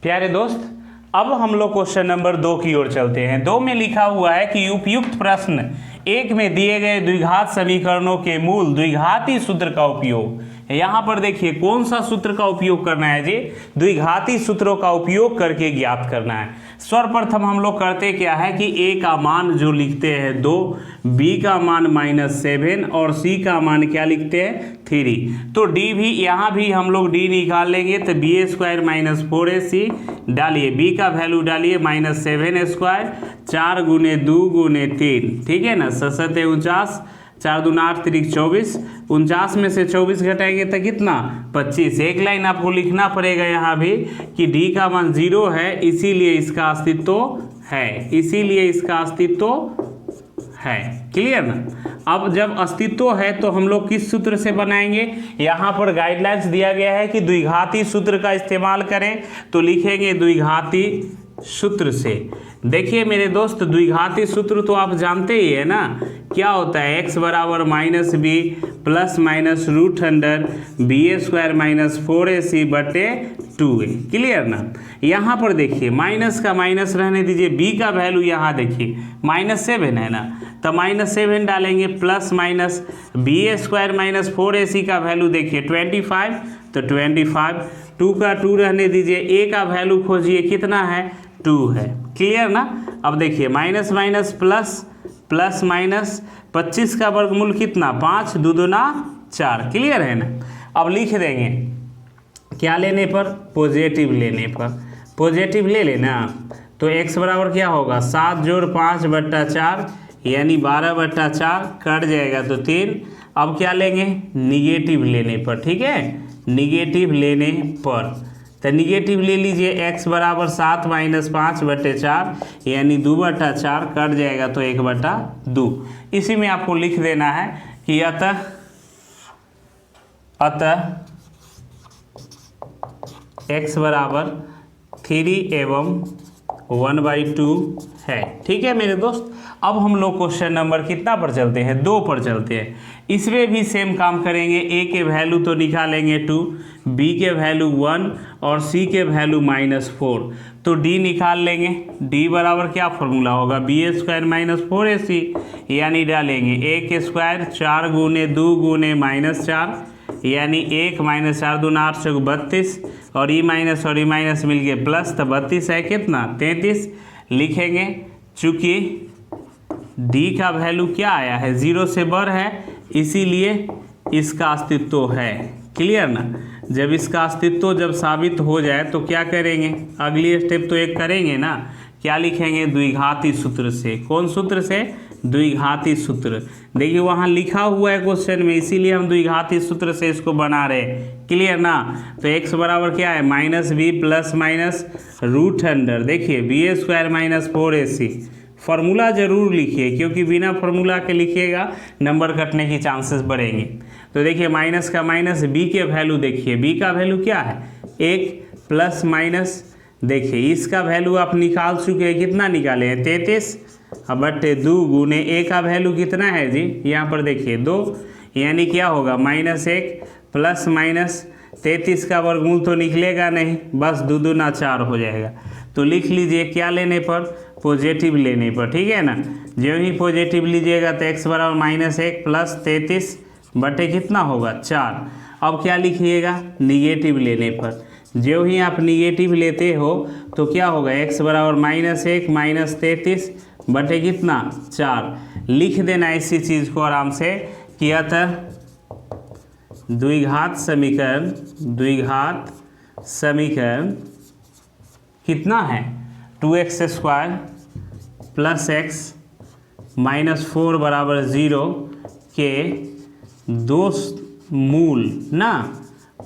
प्यारे दोस्त, अब हम लोग क्वेश्चन नंबर 2 की ओर चलते हैं। 2 में लिखा हुआ है कि उपयुक्त प्रश्न 1 में दिए गए द्विघात समीकरणों के मूल द्विघाती सूत्र का उपयोग। यहाँ पर देखिए कौन सा सूत्र का उपयोग करना है जी, द्विघाती सूत्रों का उपयोग करके ज्ञात करना है। सर्वप्रथम हम लोग करते क्या है कि a का मान जो लिखते हैं 2, b का मान -7 और c का मान क्या लिखते हैं 3। तो d भी यहाँ भी हम लोग d निकाल लेंगे तो b² - 4ac डालिए, b का वैल्यू डालिए -7², 4 × 2 × 3, ठीक है ना, 7 × 49, 4 दूना 8 3 24, 49 में से 24 घटाएंगे तो कितना 25। एक लाइन आपको लिखना पड़ेगा यहाँ भी कि d का मान 0 है, इसीलिए इसका अस्तित्व है, इसीलिए इसका अस्तित्व है। क्लियर ना। अब जब अस्तित्व है तो हम लोग किस सूत्र से बनाएंगे, यहाँ पर गाइडलाइंस दिया गया है कि द्विघाती सूत्र का इस्तेमाल करें, तो लिखेंगे द्विघाती सूत्र से। देखिए मेरे दोस्त, द्विघाती सूत्र तो आप जानते ही है ना, क्या होता है x बराबर -b +√b² - 4ac बटे 2a। क्लियर ना। यहाँ पर देखिए माइनस का माइनस रहने दीजिए, b का वैल्यू यहाँ देखिए -7 है ना, तो -7 डालेंगे प्लस माइनस b² - 4ac का वैल्यू देखिए 25, तो 25, 2 का 2 रहने दीजिए, a का वैल्यू खोजिए कितना है 2 है। क्लियर ना। अब देखिए minus minus plus, plus minus 25 का वर्गमूल कितना 5, 2 दूना 4। क्लियर है ना। अब लिख देंगे क्या लेने पर, पॉजिटिव लेने पर, पॉजिटिव ले लेना, तो x बराबर क्या होगा 7 + 5/4 यानी 12/4 कट जाएगा तो 3। अब क्या लेंगे, निगेटिव लेने पर, ठीक है, निगेटिव लेने पर, तो निगेटिव ले लीजिए, x बराबर 7 - 5/4 यानी 2/4 कट जाएगा तो 1/2। इसी में आपको लिख देना है कि अतः x बराबर 3 एवं 1/2 है। ठीक है मेरे दोस्त। अब हम लोग क्वेश्चन नंबर कितना पर चलते हैं, 2 पर चलते हैं। इसमें भी सेम काम करेंगे, a के वैल्यू तो निकालेंगे 2, b के वैल्यू 1 और c के वैल्यू -4, तो d निकाल लेंगे। d बराबर क्या फॉर्मूला होगा, b² - 4ac यानी डालेंगे a² 4 × 2 × -4 यानी 1 - 4 दूना 8 × 32 और ई माइनस और ई माइनस मिल गए प्लस, तो 32 है कितना 33 लिखेंगे। चूँकि d का वैल्यू क्या आया है 0 से बड़ है, इसीलिए इसका अस्तित्व है। क्लियर ना। जब इसका अस्तित्व जब साबित हो जाए तो क्या करेंगे, अगली स्टेप तो एक करेंगे ना, क्या लिखेंगे द्विघाती सूत्र से। कौन सूत्र से, द्विघाती सूत्र। देखिए वहाँ लिखा हुआ है क्वेश्चन में, इसीलिए हम द्विघाती सूत्र से इसको बना रहे हैं। क्लियर ना। तो x बराबर क्या है -b +√, देखिए b² - 4ac। फार्मूला जरूर लिखिए, क्योंकि बिना फार्मूला के लिखिएगा नंबर कटने की चांसेस बढ़ेंगे। तो देखिए माइनस का माइनस, b के वैल्यू देखिए, b का वैल्यू क्या है 1 प्लस माइनस, देखिए इसका वैल्यू आप निकाल चुके हैं, कितना निकाले हैं 33 बटे 2 × a का वैल्यू कितना है जी, यहाँ पर देखिए 2, यानी क्या होगा -1 प्लस माइनस 33 का वर्गमूल तो निकलेगा नहीं, बस 2 दूना 4 हो जाएगा। तो लिख लीजिए क्या लेने पर, पॉजिटिव लेने पर। ठीक है ना। जो ही पॉजिटिव लीजिएगा तो x बराबर -1 प्लस 33 बटे कितना होगा 4। अब क्या लिखिएगा, निगेटिव लेने पर। जो ही आप निगेटिव लेते हो तो क्या होगा, x बराबर -1 - 33 बटे कितना 4। लिख देना इसी चीज़ को आराम से कि अतः द्विघात समीकरण कितना है 2x² + x - 4 बराबर 0 के 2 मूल ना,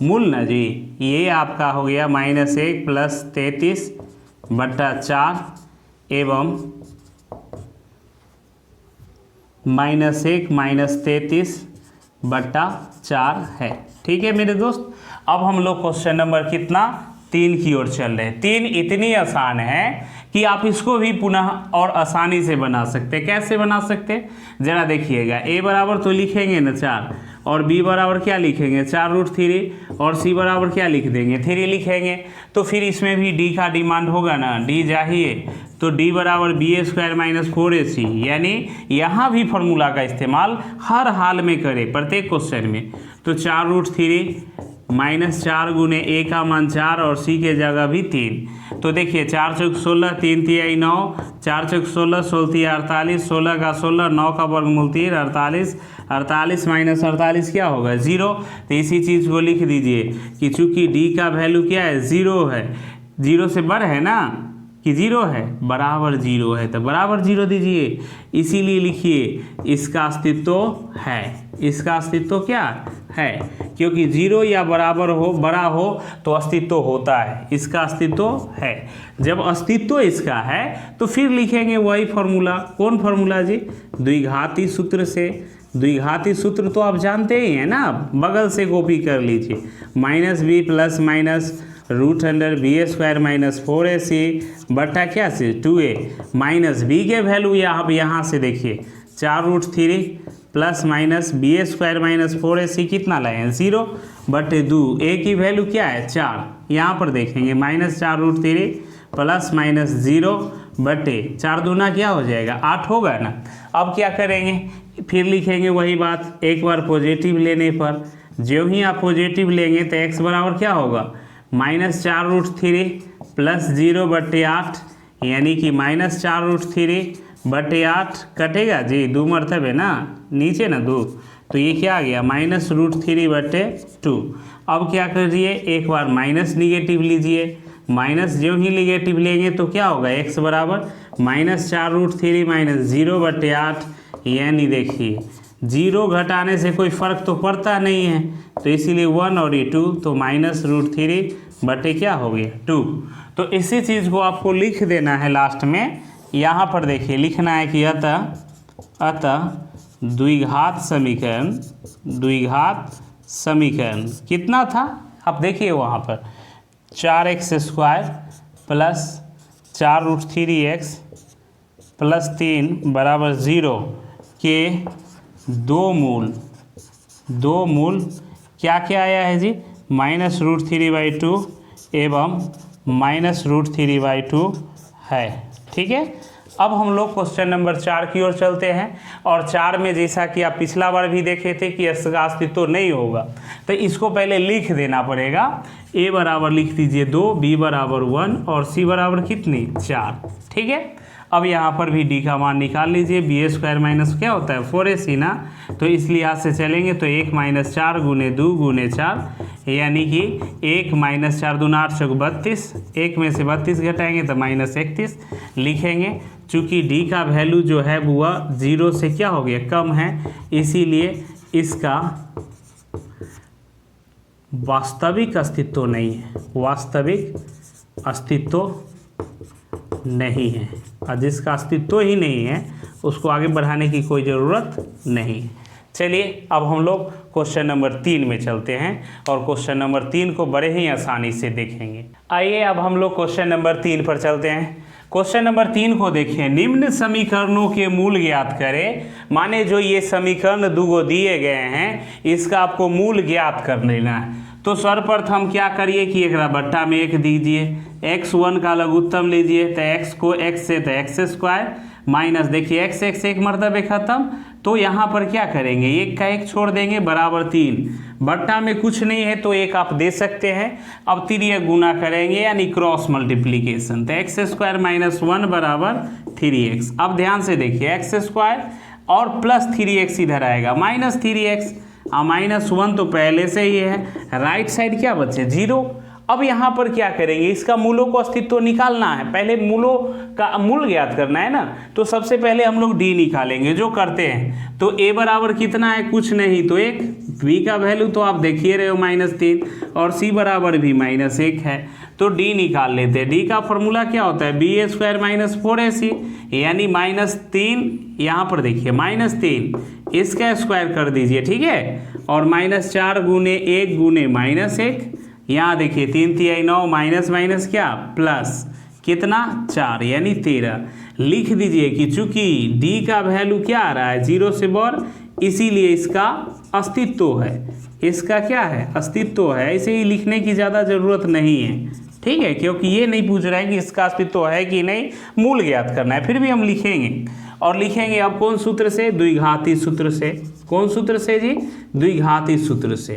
मूल ना जी, ये आपका हो गया -1 + 33/4 एवं -1 - 33/4 है। ठीक है मेरे दोस्त। अब हम लोग क्वेश्चन नंबर कितना 3 की ओर चल रहे हैं। 3 इतनी आसान है कि आप इसको भी पुनः और आसानी से बना सकते हैं। कैसे बना सकते हैं जरा देखिएगा, a बराबर तो लिखेंगे ना 4, और b बराबर क्या लिखेंगे 4√3 और c बराबर क्या लिख देंगे 3 लिखेंगे। तो फिर इसमें भी d का डिमांड होगा ना, d चाहिए तो d बराबर b² - 4ac, यानी यहाँ भी फॉर्मूला का इस्तेमाल हर हाल में करें प्रत्येक क्वेश्चन में। तो 4√3 -4 गुने a का मान 4 और c के जगह भी 3। तो देखिए 4 चौक 16, 3 तिहाई 9, 4 चौक 16, 16 तिहाई 48, 16 का 16, 9 का वर्गमूल 3, 48, 48 माइनस 48 क्या होगा 0। तो इसी चीज़ को लिख दीजिए कि चूंकि d का वैल्यू क्या है 0 है, 0 से बड़ा है ना कि 0 है, बराबर 0 है तो बराबर 0 दीजिए। इसीलिए लिखिए इसका अस्तित्व है, इसका अस्तित्व क्या है, क्योंकि 0 या बराबर हो बड़ा हो तो अस्तित्व होता है, इसका अस्तित्व है। जब अस्तित्व इसका है तो फिर लिखेंगे वही फॉर्मूला। कौन फॉर्मूला जी, द्विघाती सूत्र से। द्विघाती सूत्र तो आप जानते ही हैं ना, बगल से कॉपी कर लीजिए, -b plus minus √b² - 4ac बट्टा क्या से 2a माइनस b के वैल्यू यहाँ से देखिए 4√3 प्लस माइनस b² - 4ac कितना लाए 0 बटे 2, a की वैल्यू क्या है 4, यहाँ पर देखेंगे -4√3 प्लस माइनस 0 बटे 4 दूना क्या हो जाएगा 8 होगा ना। अब क्या करेंगे, फिर लिखेंगे वही बात, एक बार पॉजिटिव लेने पर जो ही आप पॉजिटिव लेंगे तो x बराबर क्या होगा -4√3 प्लस 0 बटे 8, यानी कि -4√3 बटे 8 कटेगा जी, 2 मरतबे ना नीचे ना 2, तो ये क्या आ गया -√3 बटे 2। अब क्या करिए, एक बार माइनस निगेटिव लीजिए, माइनस जो ही निगेटिव लेंगे तो क्या होगा x बराबर -4√3 - 0 बटे 8, यानी देखिए 0 घटाने से कोई फ़र्क तो पड़ता नहीं है, तो इसीलिए 1 और ये 2, तो -√3 बटे क्या हो गया 2। तो इसी चीज़ को आपको लिख देना है लास्ट में। यहाँ पर देखिए लिखना है कि अतः द्विघात समीकरण कितना था, आप देखिए वहाँ पर 4x² प्लस 4√3x प्लस 3 बराबर 0 के दो मूल क्या क्या आया है जी -√3/2 एवं -√3/2 है। ठीक है, अब हम लोग क्वेश्चन नंबर 4 की ओर चलते हैं। और 4 में जैसा कि आप पिछला बार भी देखे थे कि इसका अस्तित्व नहीं होगा, तो इसको पहले लिख देना पड़ेगा। a बराबर लिख दीजिए 2, b बराबर 1 और c बराबर कितनी 4। ठीक है, अब यहाँ पर भी d का मान निकाल लीजिए, b² - क्या होता है 4ac ना, तो इस लिहाज से चलेंगे तो 1 - 4 गुने 2 गुने 4, यानी कि 1 - 4 दूना 8 चौक 32, 1 में से 32 घटाएंगे तो -31 लिखेंगे। चूँकि d का वैल्यू जो है वह 0 से क्या हो गया कम है, इसीलिए इसका वास्तविक अस्तित्व नहीं है, वास्तविक अस्तित्व नहीं है, और जिसका अस्तित्व ही नहीं है उसको आगे बढ़ाने की कोई ज़रूरत नहीं। चलिए अब हम लोग क्वेश्चन नंबर 3 में चलते हैं और क्वेश्चन नंबर 3 को बड़े ही आसानी से देखेंगे। आइए अब हम लोग क्वेश्चन नंबर 3 पर चलते हैं। क्वेश्चन नंबर 3 को देखिए, निम्न समीकरणों के मूल ज्ञात करें। माने जो ये समीकरण दो दिए गए हैं इसका आपको मूल ज्ञात कर लेना है। तो सर्वप्रथम क्या करिए कि एक बट्टा में 1 दीजिए, x1 का लघुत्तम लीजिए, तो x को x से तो x² माइनस देखिए x एक मरतबे खत्म, तो यहाँ पर क्या करेंगे 1 का 1 छोड़ देंगे बराबर 3, बट्टा में कुछ नहीं है तो 1 आप दे सकते हैं। अब तिर्यक गुना करेंगे यानी क्रॉस मल्टीप्लीकेशन, तो x² - 1 बराबर 3x। अब ध्यान से देखिए x² और प्लस 3x इधर आएगा -3x, -1 तो पहले से ही है, राइट साइड क्या बचे 0। अब यहाँ पर क्या करेंगे, इसका मूलों को अस्तित्व निकालना है, पहले मूलों का मूल ज्ञात करना है ना, तो सबसे पहले हम लोग d निकालेंगे, जो करते हैं। तो a बराबर कितना है कुछ नहीं तो 1, b का वैल्यू तो आप देखिए रहे हो -3 और c बराबर भी -1 है, तो d निकाल लेते हैं। d का फॉर्मूला क्या होता है b² - 4ac, यानी -3, यहाँ पर देखिए -3 इसका स्क्वायर कर दीजिए, ठीक है, और -4 गुने 1 गुने -1, यहाँ देखिए 3 तिहाई 9 माइनस क्या प्लस कितना 4 यानी 13। लिख दीजिए कि चूंकि d का वैल्यू क्या आ रहा है 0 से बड़, इसीलिए इसका अस्तित्व है, इसका क्या है, अस्तित्व है। इसे ही लिखने की ज़्यादा ज़रूरत नहीं है, ठीक है, क्योंकि ये नहीं पूछ रहा है कि इसका अस्तित्व है कि नहीं, मूल ज्ञात करना है। फिर भी हम लिखेंगे, और लिखेंगे अब कौन सूत्र से, द्विघाती सूत्र से। कौन सूत्र से जी, द्विघाती सूत्र से।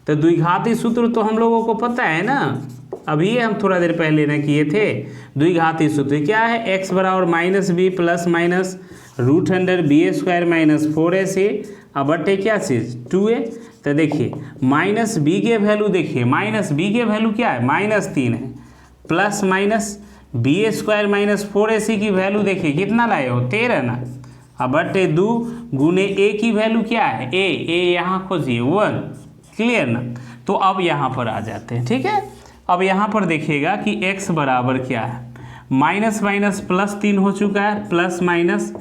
तो द्विघाती सूत्र तो हम लोगों को पता है ना, अभी ये हम थोड़ा देर पहले ना किए थे। द्विघाती सूत्र क्या है, x बराबर minus B plus minus root under B square minus 4ac अब बटे क्या चीज़ 2a। तो देखिए माइनस बी के वैल्यू, देखिए माइनस बी के वैल्यू क्या है, -3 है, plus minus B square minus 4ac की वैल्यू देखिए कितना लाए हो, 13 ना। अब बटे 2 गुने ए की वैल्यू क्या है, ए यहाँ खोजिए 1, क्लियर ना। तो अब यहाँ पर आ जाते हैं, ठीक है। अब यहाँ पर देखिएगा कि x बराबर क्या है, माइनस माइनस प्लस 3 हो चुका है, प्लस माइनस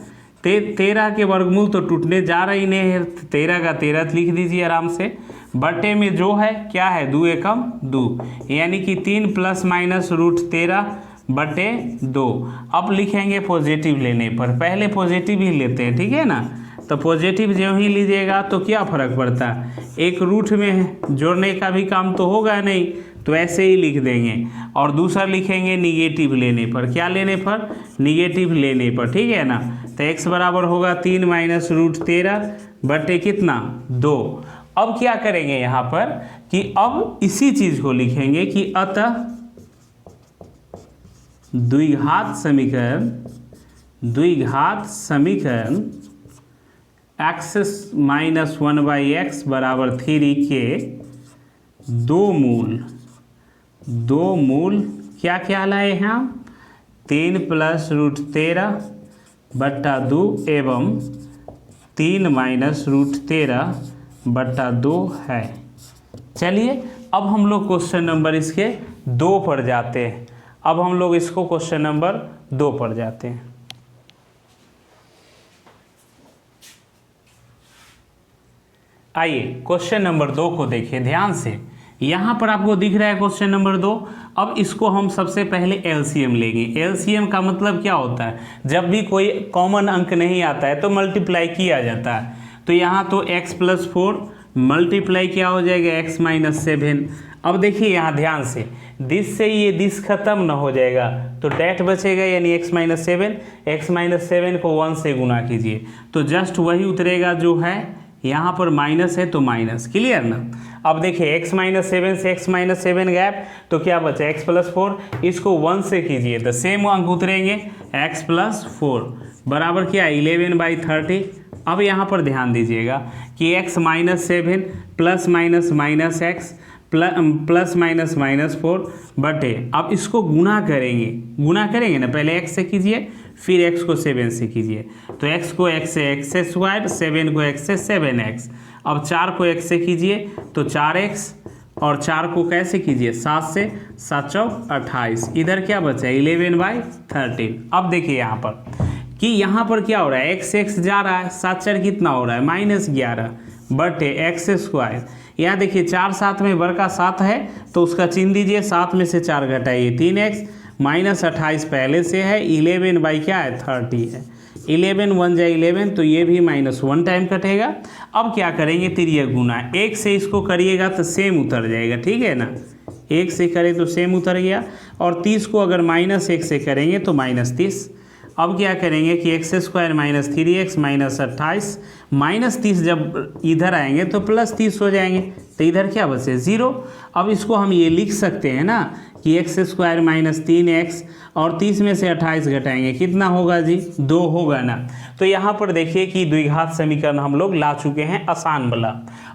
13 के वर्गमूल तो टूटने जा रही नहीं है, 13 का 13 लिख दीजिए आराम से। बटे में जो है क्या है, 2 एकम 2, यानी कि 3 प्लस माइनस रूट 13 बटे 2। अब लिखेंगे पॉजिटिव लेने पर, पहले पॉजिटिव ही लेते हैं, ठीक है ना। तो पॉजिटिव जो ही लीजिएगा तो क्या फ़र्क पड़ता है, एक रूट में जोड़ने का भी काम तो होगा नहीं, तो ऐसे ही लिख देंगे। और दूसरा लिखेंगे निगेटिव लेने पर, क्या लेने पर, निगेटिव लेने पर, ठीक है ना। तो x बराबर होगा 3 माइनस रूट 13 बटे कितना 2। अब क्या करेंगे यहाँ पर कि अब इसी चीज़ को लिखेंगे कि अतः द्विघात समीकरण x माइनस 1/x बराबर 3 के दो मूल क्या क्या लाए हैं हम, 3 प्लस रूट 13 बट्टा 2 एवं 3 माइनस रूट 13 बट्टा 2 है। चलिए अब हम लोग क्वेश्चन नंबर इसके 2 पर जाते हैं। अब हम लोग इसको क्वेश्चन नंबर 2 पर जाते हैं। आइए क्वेश्चन नंबर 2 को देखिए ध्यान से। यहाँ पर आपको दिख रहा है क्वेश्चन नंबर 2। अब इसको हम सबसे पहले एलसीएम लेंगे। एलसीएम का मतलब क्या होता है, जब भी कोई कॉमन अंक नहीं आता है तो मल्टीप्लाई किया जाता है। तो यहाँ तो x प्लस 4 मल्टीप्लाई क्या हो जाएगा, x माइनस 7। अब देखिए यहाँ ध्यान से, दिस से ये दिस खत्म ना हो जाएगा तो डैट बचेगा, यानी x माइनस 7 को 1 से गुना कीजिए तो जस्ट वही उतरेगा जो है। यहाँ पर माइनस है तो माइनस, क्लियर ना। अब देखिए x माइनस 7 से x माइनस 7 गैप तो क्या बचा, x प्लस 4, इसको 1 से कीजिए तो सेम अंक उतरेंगे, x प्लस 4 बराबर क्या 11/30। अब यहाँ पर ध्यान दीजिएगा कि x minus 7 plus minus minus x plus minus minus 4 बटे, अब इसको गुना करेंगे ना, पहले x से कीजिए फिर x को 7 से कीजिए। तो x को x से x स्क्वायर, 7 को x से 7x। अब 4 को x से कीजिए तो 4x, और 4 को कैसे कीजिए 7 से, 7 चौक 28, इधर क्या बचा 11/13। अब देखिए यहाँ पर कि यहाँ पर क्या हो रहा है, x जा रहा है, 7 4 कितना हो रहा है -11 बटे x स्क्वायर। यहाँ देखिए 4 7 में बड़का 7 है तो उसका चिन्ह दीजिए, 7 में से 4 घटाइए 3x, माइनस 28 पहले से है, 11/30 है, 11 1 जाए 11 तो ये भी -1 टाइम कटेगा। अब क्या करेंगे, तिरिया गुना, 1 से इसको करिएगा तो सेम उतर जाएगा, ठीक है ना, 1 से करें तो सेम उतर गया। और 30 को अगर -1 से करेंगे तो -30। अब क्या करेंगे कि x square minus 3x minus 28, -30 जब इधर आएंगे तो +30 हो जाएंगे, तो इधर क्या बचे 0। अब इसको हम ये लिख सकते हैं ना कि x स्क्वायर माइनस 3x और 30 में से 28 घटाएंगे कितना होगा जी 2 होगा ना। तो यहाँ पर देखिए कि द्विघात समीकरण हम लोग ला चुके हैं आसान वाला।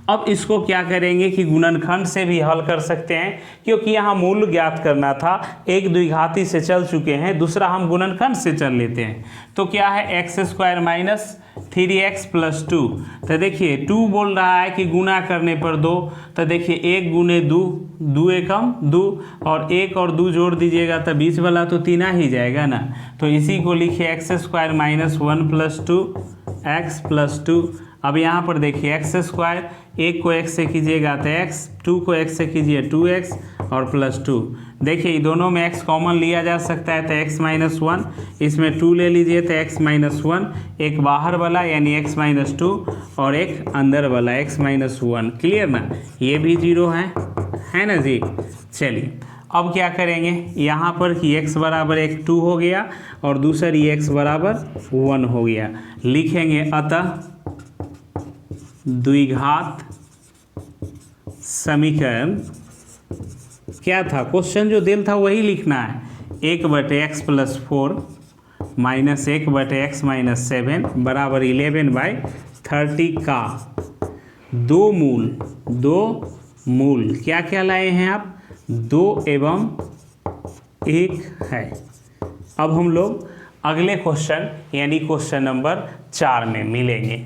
अब इसको क्या करेंगे कि गुणनखंड से भी हल कर सकते हैं, क्योंकि यहाँ मूल ज्ञात करना था, एक द्विघाती से चल चुके हैं, दूसरा हम गुणनखंड से चल लेते हैं। तो क्या है x square minus 3x plus 2। तो देखिए 2 बोल रहा है कि गुना करने पर 2, तो देखिए 1 गुने 2, 2 एकम 2, और 1 और 2 जोड़ दीजिएगा तो बीच वाला तो 3 आ ही जाएगा ना। तो इसी को लिखिए x square minus 1 plus 2 x plus 2 अब यहाँ पर देखिए एक्स स्क्वायर, एक को एक्स से कीजिएगा तो एक्स, 2 को एक्स से कीजिए 2x और +2। देखिए दोनों में x कॉमन लिया जा सकता है तो x-1, इसमें 2 ले लीजिए तो x-1, एक बाहर वाला यानी x-2 और एक अंदर वाला x-1। क्लियर ना, ये भी 0 है ना जी। चलिए अब क्या करेंगे, यहाँ पर कि x बराबर एक 2 हो गया और दूसरी x बराबर 1 हो गया। लिखेंगे अतः द्विघात समीकरण क्या था, क्वेश्चन जो दिल था वही लिखना है। 1/x+4 माइनस 1/x-7 बराबर 11/30 का दो मूल क्या क्या लाए हैं आप, 2 एवं 1 है। अब हम लोग अगले क्वेश्चन यानी क्वेश्चन नंबर 4 में मिलेंगे।